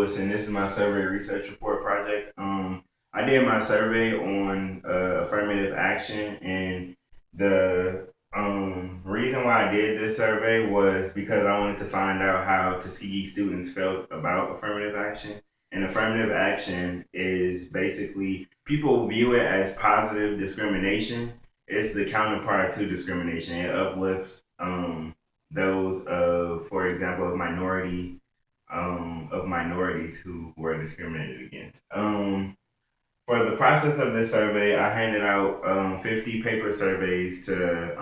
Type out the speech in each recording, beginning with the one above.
Lewis, and this is my survey research report project. I did my survey on affirmative action, and the reason why I did this survey was because I wanted to find out how Tuskegee students felt about affirmative action. And affirmative action is basically people view it as positive discrimination. It's the counterpart to discrimination. It uplifts those of, for example, of minorities who were discriminated against. For the process of this survey, I handed out 50 paper surveys to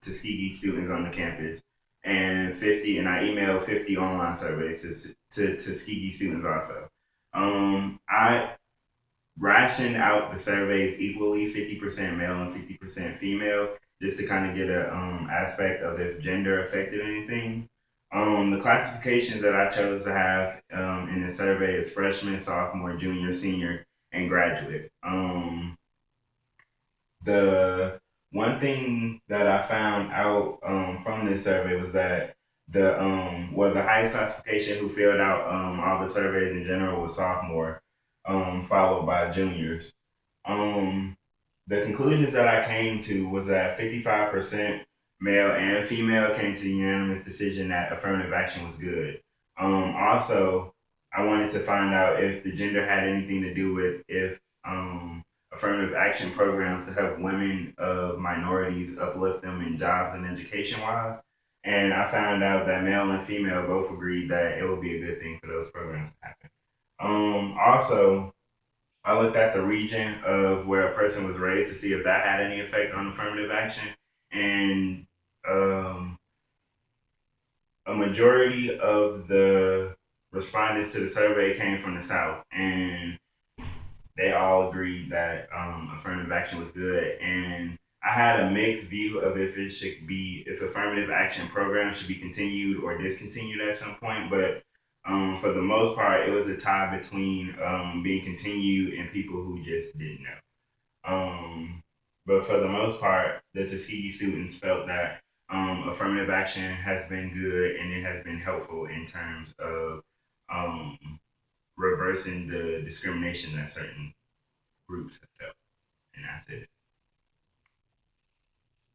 Tuskegee students on the campus, and I emailed 50 online surveys to Tuskegee students also. I rationed out the surveys equally, 50% male and 50% female, just to kind of get a aspect of if gender affected anything. The classifications that I chose to have in the survey is freshman, sophomore, junior, senior, and graduate. The one thing that I found out from this survey was that the highest classification who filled out all the surveys in general was sophomore, followed by juniors. Um, the conclusions that I came to was that 55% male and female came to the unanimous decision that affirmative action was good. Also, I wanted to find out if the gender had anything to do with if affirmative action programs to help women of minorities uplift them in jobs and education wise. And I found out that male and female both agreed that it would be a good thing for those programs to happen. Also, I looked at the region of where a person was raised to see if that had any effect on affirmative action. And um, a majority of the respondents to the survey came from the South, and they all agreed that affirmative action was good. And I had a mixed view of if affirmative action programs should be continued or discontinued at some point. But for the most part, it was a tie between being continued and people who just didn't know. But for the most part, the Tuskegee students felt that affirmative action has been good and it has been helpful in terms of um, reversing the discrimination that certain groups have felt. And that's it.